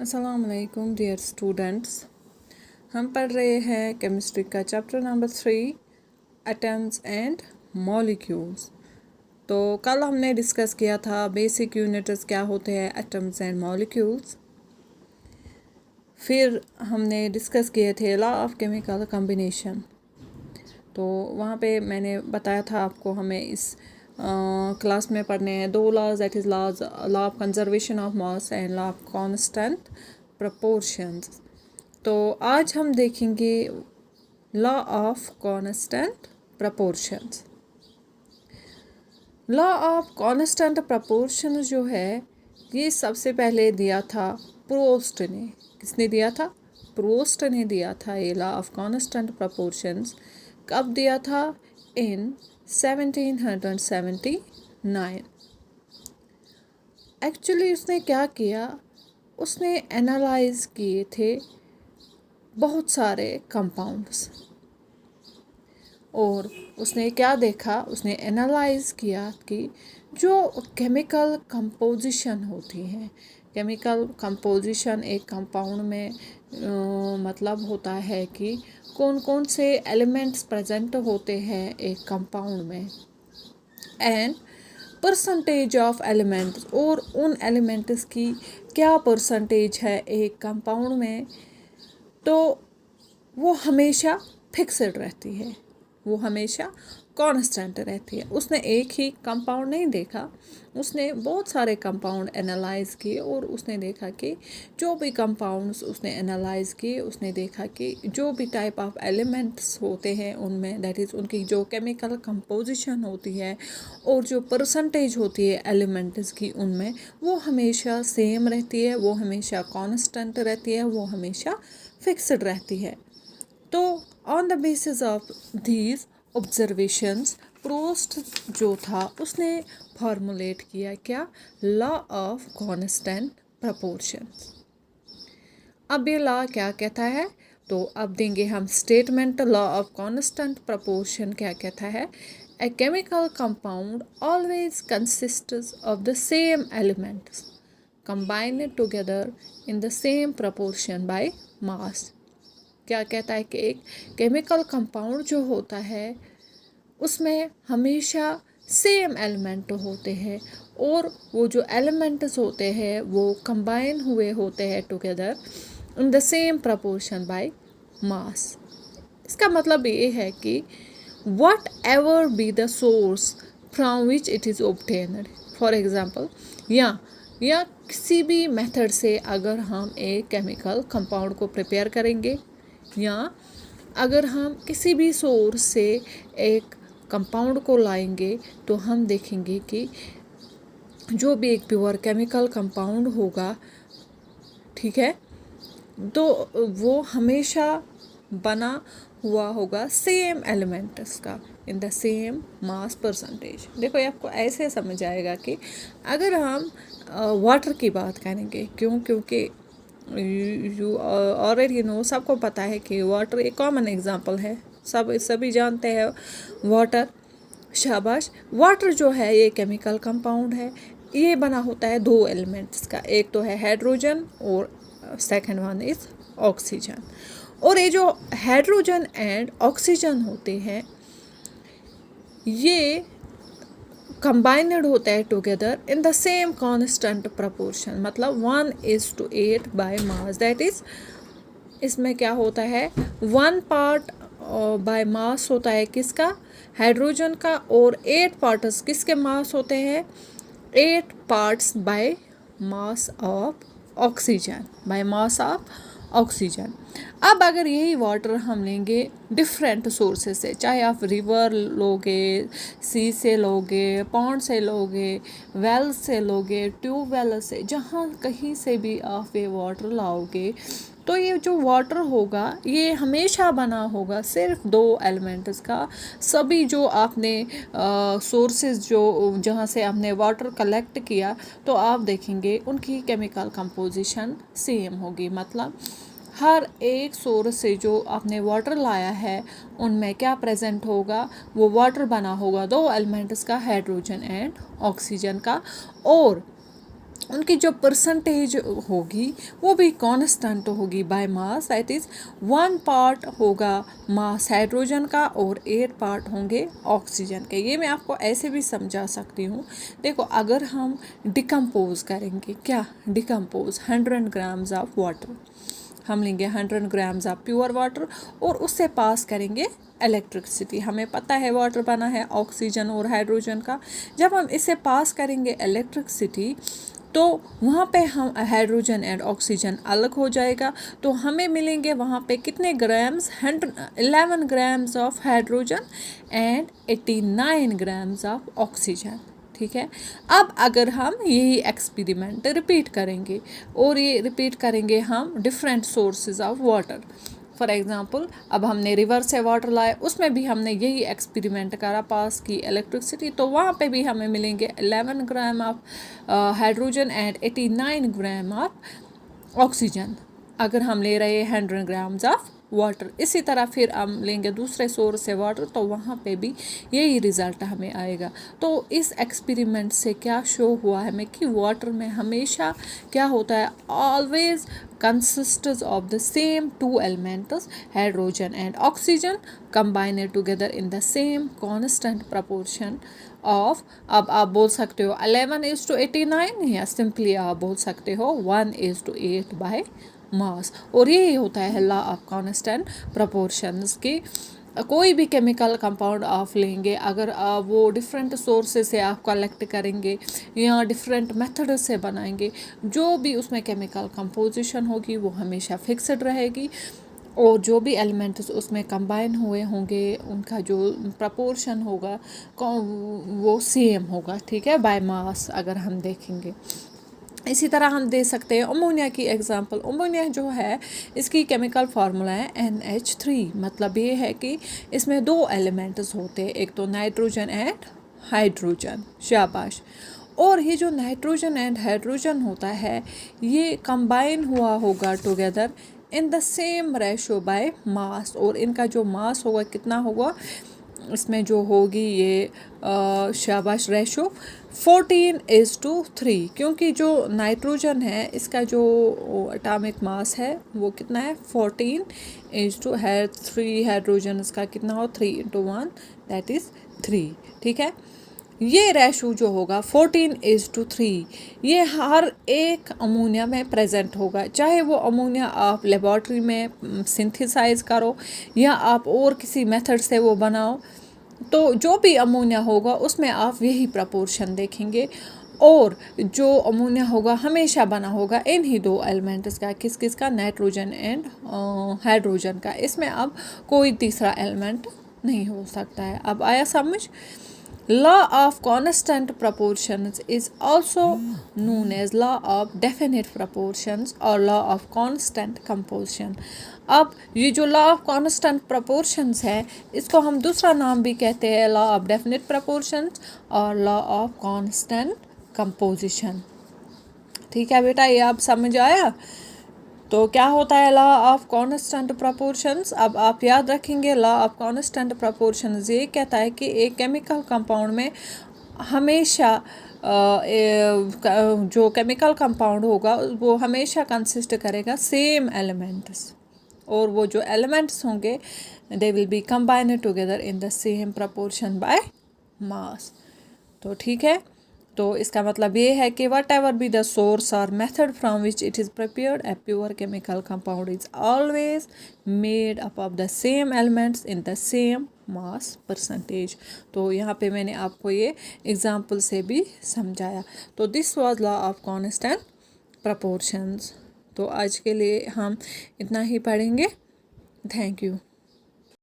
अस्सलाम वालेकुम dear students. हम पढ़ रहे हैं केमिस्ट्री का chapter number 3 atoms and molecules. तो कल हमने डिस्कस किया था बेसिक यूनिट्स क्या होते हैं, एटम्स एंड मॉलिक्यूल्स। फिर हमने डिस्कस किए थे लॉ ऑफ केमिकल कॉम्बिनेशन। तो वहाँ पे मैंने बताया था आपको हमें इस क्लास में पढ़ने हैं दो laws, that is law of conservation of mass and law of constant proportions. तो आज हम देखेंगे law of constant proportions. Law of constant proportions जो है ये सबसे पहले दिया था प्रोस्ट ने। किसने दिया था? प्रोस्ट ने दिया था ये लॉ ऑफ कांस्टेंट प्रपोर्शंस। कब दिया था? इन 1779। एक्चुअली उसने क्या किया, उसने एनालाइज किए थे बहुत सारे कंपाउंड्स और उसने क्या देखा, उसने एनालाइज किया कि जो केमिकल कंपोजिशन होती है, केमिकल कंपोजिशन एक कंपाउंड में मतलब होता है कि कौन कौन से एलिमेंट्स प्रेजेंट होते हैं एक कंपाउंड में, एंड परसेंटेज ऑफ एलिमेंट्स, और उन एलिमेंट्स की क्या परसेंटेज है एक कंपाउंड में, तो वो हमेशा फिक्स्ड रहती है, वो हमेशा कांस्टेंट रहती है। उसने एक ही कंपाउंड नहीं देखा, उसने बहुत सारे कंपाउंड एनालाइज किए और उसने देखा कि जो भी कंपाउंड्स उसने एनालाइज किए, उसने देखा कि जो भी टाइप ऑफ एलिमेंट्स होते हैं उनमें, दैट इज़ उनकी जो केमिकल कंपोजिशन होती है और जो परसेंटेज होती है एलिमेंट्स की उनमें, वो हमेशा सेम रहती है, वो हमेशा कांस्टेंट रहती है, वो हमेशा फिक्स्ड रहती है। तो on the basis of these observations Proust जो था उसने फॉर्मुलेट किया क्या? Law of constant proportions. अब ये लॉ क्या कहता है, तो अब देंगे हम statement. Law of constant proportion क्या कहता है? A chemical compound always consists of the same elements combined together in the same proportion by mass। क्या कहता है कि एक केमिकल कंपाउंड जो होता है उसमें हमेशा सेम एलिमेंट होते हैं और वो जो एलिमेंट्स होते हैं वो कंबाइन हुए होते हैं together in the same proportion by mass. इसका मतलब ये है कि whatever be the source from which it is obtained, for example या किसी भी मेथड से अगर हम एक केमिकल कंपाउंड को प्रिपेयर करेंगे या अगर हम किसी भी सोर्स से एक कंपाउंड को लाएंगे, तो हम देखेंगे कि जो भी एक प्योर केमिकल कंपाउंड होगा, ठीक है, तो वो हमेशा बना हुआ होगा सेम एलिमेंट्स का इन द सेम मास परसेंटेज। देखो ये आपको ऐसे समझ आएगा कि अगर हम वाटर की बात करेंगे, क्योंकि यू ऑलरेडी नो, सबको पता है कि वाटर एक कॉमन एग्जांपल है, सभी जानते हैं वाटर। शाबाश। वाटर जो है ये केमिकल कंपाउंड है, ये बना होता है दो एलिमेंट्स का, एक तो है हाइड्रोजन और सेकंड वन इज ऑक्सीजन। और ये जो हाइड्रोजन एंड ऑक्सीजन होते हैं ये कंबाइंड होता है together in the same constant proportion, मतलब 1:8 बाय मास। दैट इज इसमें क्या होता है, 1 पार्ट बाय मास होता है किसका? हाइड्रोजन का, और 8 पार्ट्स किसके मास होते हैं? 8 parts by mass of oxygen, by mass of oxygen. अब अगर यही वाटर हम लेंगे डिफरेंट सोर्सेज से, चाहे आप रिवर लोगे, सी से लोगे, पॉन्ड से लोगे, वेल से लोगे, ट्यूबवेल से, जहाँ कहीं से भी आप ये वाटर लाओगे, तो ये जो वाटर होगा ये हमेशा बना होगा सिर्फ दो एलिमेंट्स का। सभी जो आपने सोर्सेज जो जहाँ से आपने वाटर कलेक्ट किया, तो आप देखेंगे उनकी केमिकल कंपोजिशन सेम होगी। मतलब हर एक सोर्स से जो आपने वाटर लाया है उनमें क्या प्रेजेंट होगा, वो वाटर बना होगा दो एलिमेंट्स का, हाइड्रोजन एंड ऑक्सीजन का। और उनकी जो परसेंटेज होगी वो भी कांस्टेंट होगी by mass, that is 1 part होगा मास हाइड्रोजन का और 8 पार्ट होंगे ऑक्सीजन के। ये मैं आपको ऐसे भी समझा सकती हूँ। देखो अगर हम डिकम्पोज करेंगे, क्या डिकम्पोज 100 ग्राम्स ऑफ वाटर, हम लेंगे 100 ग्राम्स ऑफ प्योर वाटर और उससे पास करेंगे इलेक्ट्रिसिटी। हमें पता है वाटर बना है ऑक्सीजन और हाइड्रोजन का। जब हम इसे पास करेंगे इलेक्ट्रिसिटी तो वहाँ पे हम हाइड्रोजन एंड ऑक्सीजन अलग हो जाएगा, तो हमें मिलेंगे वहाँ पे कितने grams, 11 grams of hydrogen and 89 grams of oxygen. ठीक है। अब अगर हम यही एक्सपेरिमेंट रिपीट करेंगे और ये रिपीट करेंगे हम different sources of water, for example अब हमने रिवर से वाटर लाया, उसमें भी हमने यही एक्सपेरिमेंट करा, पास की इलेक्ट्रिसिटी, तो वहाँ पे भी हमें मिलेंगे 11 gram of hydrogen and 89 gram of oxygen अगर हम ले रहे हैं 100 ग्राम्स ऑफ वाटर। इसी तरह फिर हम लेंगे दूसरे सोर्स से वाटर, तो वहाँ पे भी यही रिज़ल्ट हमें आएगा। तो इस एक्सपेरिमेंट से क्या शो हुआ है हमें कि वाटर में हमेशा क्या होता है, always consists of the same two elements hydrogen and oxygen combined together in the same constant proportion of, अब आप बोल सकते हो 11:89 या सिंपली आप बोल सकते हो 1:8 बाय मास। और यही होता है लॉ ऑफ कांस्टेंट प्रोपोर्शंस की। कोई भी केमिकल कंपाउंड आप लेंगे, अगर आप वो डिफरेंट सोर्सेज से आप कलेक्ट करेंगे या डिफरेंट मेथड से बनाएंगे, जो भी उसमें केमिकल कंपोजिशन होगी वो हमेशा फिक्स्ड रहेगी और जो भी एलिमेंट्स उसमें कंबाइन हुए होंगे उनका जो प्रपोर्शन होगा वो सेम होगा। ठीक है, बाय मास अगर हम देखेंगे। इसी तरह हम दे सकते हैं अमोनिया की एग्जांपल। अमोनिया जो है इसकी केमिकल फार्मूला है NH3, मतलब ये है कि इसमें दो एलिमेंट्स होते हैं, एक तो नाइट्रोजन एंड हाइड्रोजन, शाबाश। और ये जो नाइट्रोजन एंड हाइड्रोजन होता है ये कंबाइन हुआ होगा together in the same ratio by mass, और इनका जो मास होगा कितना होगा, इसमें जो होगी ये शाबाश रेशो 14:3, क्योंकि जो नाइट्रोजन है इसका जो एटॉमिक मास है वो कितना है 14:3, हाइड्रोजन इसका कितना हो 3:1, दैट इज़ 3। ठीक है, ये रेशो जो होगा 14:3 ये हर एक अमोनिया में प्रेजेंट होगा, चाहे वो अमोनिया आप लेबॉर्ट्री में सिंथेसाइज करो या आप और किसी मेथड से वो बनाओ, तो जो भी अमोनिया होगा उसमें आप यही प्रपोर्शन देखेंगे। और जो अमोनिया होगा हमेशा बना होगा इन ही दो एलिमेंट्स का, किस किस का, नाइट्रोजन एंड हाइड्रोजन का। इसमें अब कोई तीसरा एलिमेंट नहीं हो सकता है। अब आया समझ? Law of constant proportions is also known as law of definite proportions or law of constant composition। अब ये जो law of constant proportions है इसको हम दूसरा नाम भी कहते हैं law of definite proportions और law of constant composition। ठीक है बेटा, ये आप समझ आया? तो क्या होता है लॉ ऑफ कांस्टेंट प्रोपोर्शंस? अब आप याद रखेंगे लॉ ऑफ कांस्टेंट प्रोपोर्शंस ये कहता है कि एक केमिकल कंपाउंड में हमेशा जो केमिकल कंपाउंड होगा वो हमेशा कंसिस्ट करेगा सेम एलिमेंट्स, और वो जो एलिमेंट्स होंगे दे will be combined together in the same proportion by mass. तो ठीक है, तो इसका मतलब ये है कि whatever be the source और method from which it is prepared, a pure chemical compound is always made up of the same elements in the same mass percentage. तो यहाँ पे मैंने आपको ये एग्जाम्पल से भी समझाया। तो this was law of constant proportions. तो आज के लिए हम इतना ही पढ़ेंगे। Thank you.